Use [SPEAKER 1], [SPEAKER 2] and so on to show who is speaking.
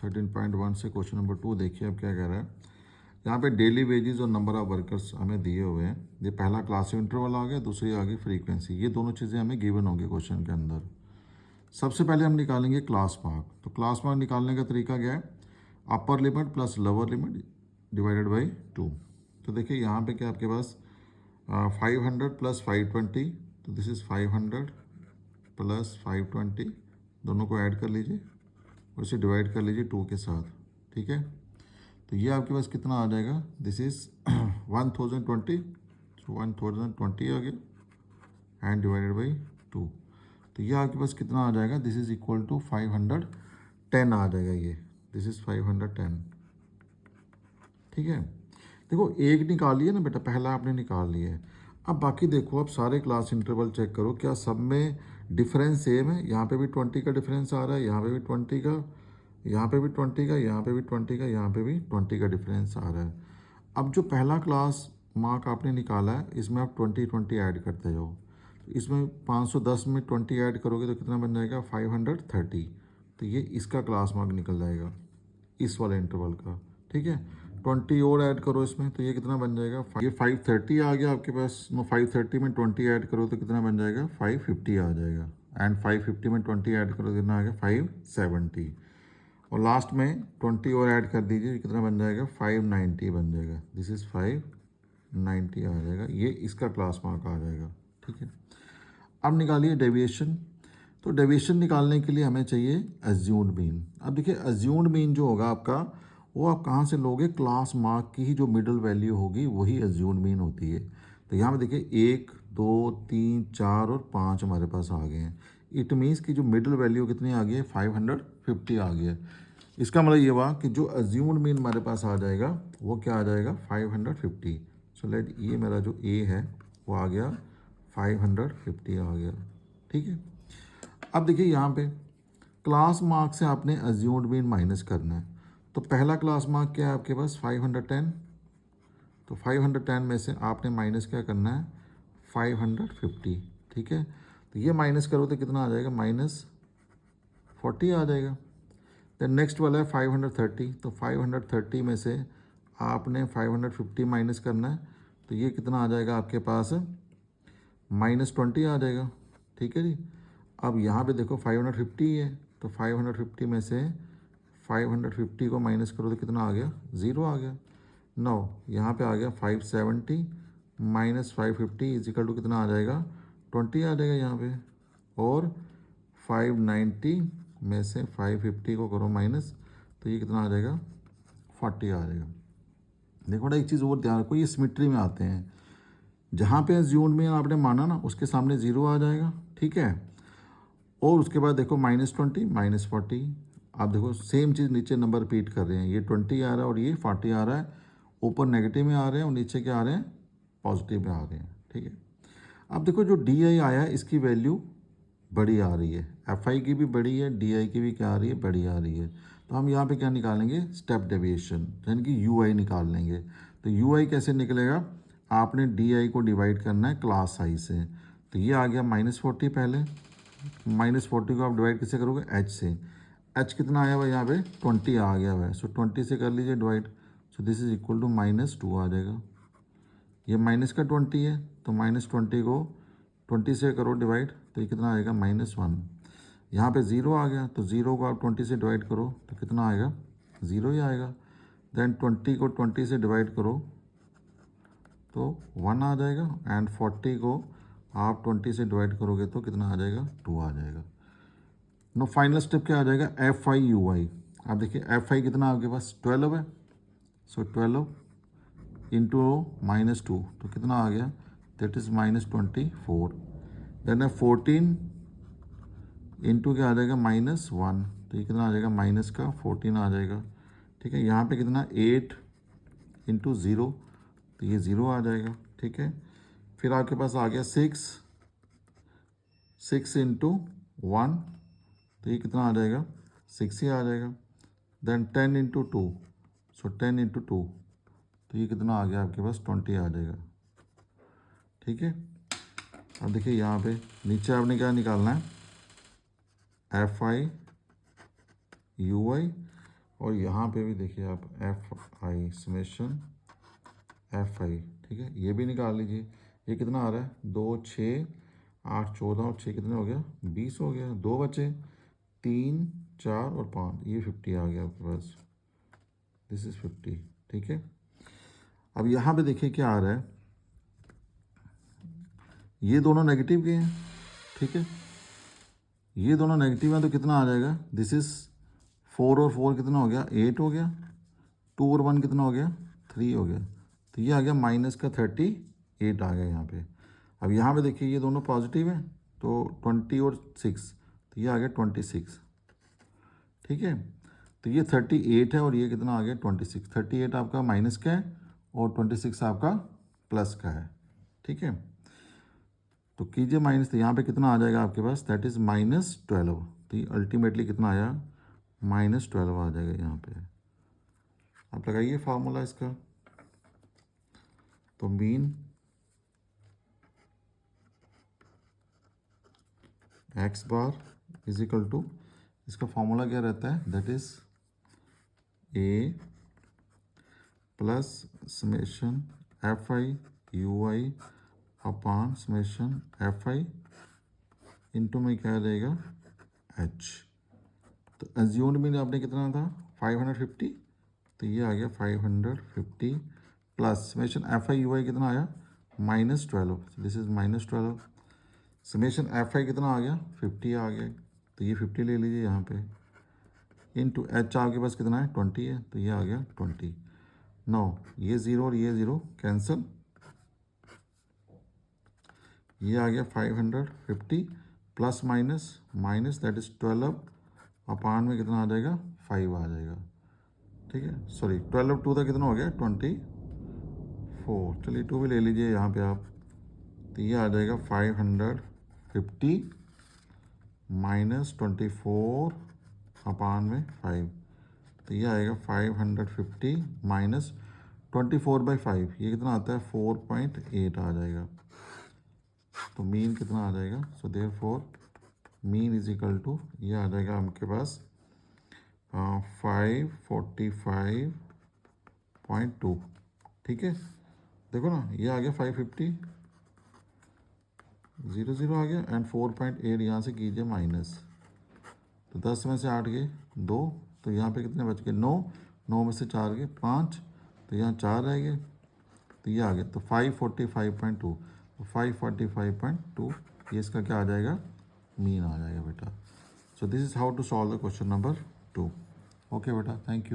[SPEAKER 1] 13.1 से question number 2 देखिए अब क्या कह रहा है। यहाँ पे डेली वेजेस और नंबर ऑफ वर्कर्स हमें दिए हुए हैं। ये पहला क्लासिक इंटरवल आ गया, दूसरी आ गई फ्रीक्वेंसी। ये दोनों चीज़ें हमें गिवन होंगी क्वेश्चन के अंदर। सबसे पहले हम निकालेंगे क्लास मार्क। तो क्लास मार्क निकालने का तरीका क्या है? Upper limit plus lower limit divided by 2। तो देखिए यहाँ पे क्या आपके पास 500 प्लस 520, तो दिस इज़ 500 प्लस 520, दोनों को ऐड कर लीजिए और इसे डिवाइड कर लीजिए 2 के साथ। ठीक है, तो ये आपके पास कितना आ जाएगा? दिस इज़ 1020, सो 1020 आ गया एंड डिवाइडेड बाई 2। तो ये आपके पास कितना आ जाएगा? दिस इज़ इक्वल टू 510 आ जाएगा ये। This is 510। ठीक है, देखो एक निकाल लिया ना बेटा, पहला आपने निकाल लिया है। अब बाकी देखो, अब सारे क्लास इंटरवल चेक करो, क्या सब में डिफरेंस सेम है? यहाँ पे भी 20 का डिफरेंस आ रहा है, यहाँ पे भी 20 का, यहाँ पे भी 20 का, यहाँ पे भी 20 का, यहाँ पे भी 20 का डिफरेंस आ रहा है। अब जो पहला क्लास मार्क आपने निकाला है, इसमें आप 20 ऐड करते जाओ। इसमें 510 में 20 ऐड करोगे तो कितना बन जाएगा? 530। तो ये इसका क्लास मार्क निकल जाएगा इस वाले इंटरवल का। ठीक है, 20 और ऐड करो इसमें, तो ये कितना बन जाएगा? ये 530 आ गया आपके पास। 530 में 20 ऐड करो तो कितना बन जाएगा? 550 आ जाएगा। एंड 550 में 20 ऐड करो तो कितना आ गया? 570। और लास्ट में 20 और ऐड कर दीजिए, कितना बन जाएगा? 590 बन जाएगा। दिस इज़ 590 आ जाएगा। ये इसका क्लास मार्क आ जाएगा। ठीक है, अब निकालिए डेविएशन। तो डेविएशन निकालने के लिए हमें चाहिए एज्यूम्ड मीन। अब देखिए एज्यूम्ड मीन जो होगा आपका, वो आप कहाँ से लोगे? क्लास मार्क की ही जो मिडल वैल्यू होगी वही एज्यूम्ड मीन होती है। तो यहाँ पे देखिए 1 2 3 4 और 5 हमारे पास आ गए हैं। इट मीन्स कि जो मिडल वैल्यू कितनी आ गई है? 550 आ गई है। इसका मतलब ये हुआ कि जो एज्यूम्ड मीन हमारे पास आ जाएगा वो क्या आ जाएगा? 550। सो लेट, ये मेरा जो ए है वो आ गया 550 आ गया। ठीक है, अब देखिए यहाँ पे क्लास मार्क से आपने एज्यूम्ड मीन माइनस करना है। तो पहला क्लास मार्क क्या है आपके पास? 510। तो 510 में से आपने माइनस क्या करना है? 550। ठीक है, तो ये माइनस करो तो कितना आ जाएगा? -40 आ जाएगा। देन नेक्स्ट वाला है 530। तो 530 में से आपने 550 माइनस करना है, तो ये कितना आ जाएगा आपके पास? -20 आ जाएगा। ठीक है जी, अब यहाँ पे देखो 550 है, तो 550 में से 550 को माइनस करो तो कितना आ गया? 0 आ गया। 9 यहाँ पे आ गया 570 माइनस 550 इजिकल टू कितना आ जाएगा? 20 आ जाएगा यहाँ पे। और 590 में से 550 को करो माइनस, तो ये कितना आ जाएगा? 40 आ जाएगा। देखो ना, एक चीज़ और ध्यान रखो, ये सिमेट्री में आते हैं। जहाँ पे एज्यूम्ड में आपने माना ना, उसके सामने 0 आ जाएगा। ठीक है, और उसके बाद देखो -20 -40। आप देखो सेम चीज़ नीचे नंबर रिपीट कर रहे हैं। ये 20 आ रहा है और ये 40 आ रहा है। ऊपर नेगेटिव में आ रहे हैं और नीचे क्या आ रहे हैं? पॉजिटिव में आ रहे हैं। ठीक है, अब देखो जो डी आई आया है इसकी वैल्यू बड़ी आ रही है, एफ आई की भी बड़ी है, डी आई की भी क्या आ रही है? बड़ी आ रही है। तो हम यहाँ पे क्या निकालेंगे? स्टेप डेविएशन, यानी कि यू आई निकाल लेंगे। तो यू आई कैसे निकलेगा? आपने डी आई को डिवाइड करना है क्लास आई से। तो ये आ गया -40। पहले -40 को आप डिवाइड कैसे करोगे? एच से। एच कितना आया हुआ यहाँ पे? 20 आ गया हुआ है। सो 20 से कर लीजिए divide. So this is equal to -2 आ जाएगा। ये माइनस का 20 है, तो -20 को 20 से करो डिवाइड, तो ये कितना आएगा? -1। यहाँ पे 0 आ गया, तो 0 को आप 20 से डिवाइड करो तो कितना आएगा? 0 ही आएगा। देन 20 को 20 से डिवाइड करो तो 1 आ जाएगा। एंड 40 को आप 20 से डिवाइड करोगे तो कितना आ जाएगा? 2 आ जाएगा। नो फाइनल स्टेप क्या आ जाएगा? एफ आई यू आई। आप देखिए एफ आई कितना आपके पास? 12 है। सो 12 इंटू -2, तो कितना आ गया? That is -24। देन है 14 इंटू क्या आ जाएगा? -1, तो ये कितना आ जाएगा? माइनस का 14 आ जाएगा। ठीक है, यहाँ पे कितना? 8 इंटू 0, तो ये 0 आ जाएगा। ठीक है, फिर आपके पास आ गया 6 इंटू 1, तो ये कितना आ जाएगा? 6 ही आ जाएगा। देन 10 इंटू 2, सो 10 इंटू 2, तो ये कितना आ गया आपके पास? 20 आ जाएगा। ठीक है, अब देखिए यहाँ पे नीचे आपने क्या निकालना है? एफ आई यू आई और यहाँ पे भी देखिए आप F I summation F I, ठीक है, ये भी निकाल लीजिए। ये कितना आ रहा है, 2 6 8 14 और 6 कितने हो गया, 20 हो गया। 2 बचे, 3 4 और 5, ये 50 आ गया आपके पास, दिस इज़ 50, ठीक है। अब यहाँ पे देखिए क्या आ रहा है, ये दोनों नेगेटिव के हैं, ठीक है, ये दोनों नेगेटिव हैं तो कितना आ जाएगा, दिस इज़ 4 और 4 कितना हो गया, 8 हो गया। 2 और 1 कितना हो गया, 3 हो गया। तो ये आ गया माइनस का 38 आ गया यहाँ पे। अब यहाँ पे देखिए ये दोनों पॉजिटिव हैं तो 20 और 6, तो ये आ गया 26, ठीक है। तो ये 38 है और ये कितना आ गया 26। 38 आपका माइनस का है और 26 आपका प्लस का है, ठीक है। तो कीजिए माइनस, तो यहाँ पे कितना आ जाएगा आपके पास, दैट इज़ -12। तो ये अल्टीमेटली कितना आया, -12 आ जाएगा यहाँ पे। आप लगाइए फार्मूला इसका, तो mean X bar is equal to, इसका फार्मूला क्या रहता है, that is A plus summation F I you I upon summation F I into में क्या रहेगा एच। तो एज्यूम्ड मीन आपने कितना था 550, तो ये आ गया 550 plus summation F I you i कितना आया -12, this is -12। Summation F i कितना आ गया 50 आ गया, तो ये 50 ले लीजिए यहाँ पे, इनटू एच आपके पास कितना है 20 है, तो ये आ गया 20। नो ये 0 और ये 0 कैंसिल, ये आ गया 550 plus minus minus that is 12 अपान में कितना आ जाएगा 5 आ जाएगा, ठीक है। सॉरी 12 2 का कितना हो गया 24, चलिए 2 भी ले लीजिए यहाँ पे आप, तो ये आ जाएगा 550 -24 अपान में 5, तो ये आएगा 550 -24/5, ये कितना आता है 4.8 आ जाएगा। तो मीन कितना आ जाएगा, so therefore mean is equal to, ये आ जाएगा आपके पास 545.2, ठीक है। देखो ना ये आ गया 550 0 आ गया एंड 4.8 यहाँ से कीजिए माइनस, तो 10 में से 8 गए 2, तो यहाँ पे कितने बच गए 9, 9 में से 4 गए 5, तो यहाँ 4 रह गए, तो ये आ गया, तो 545.2, तो 545.2 ये इसका क्या आ जाएगा, मीन आ जाएगा बेटा। So this is how to solve the question number 2। Okay बेटा, थैंक यू।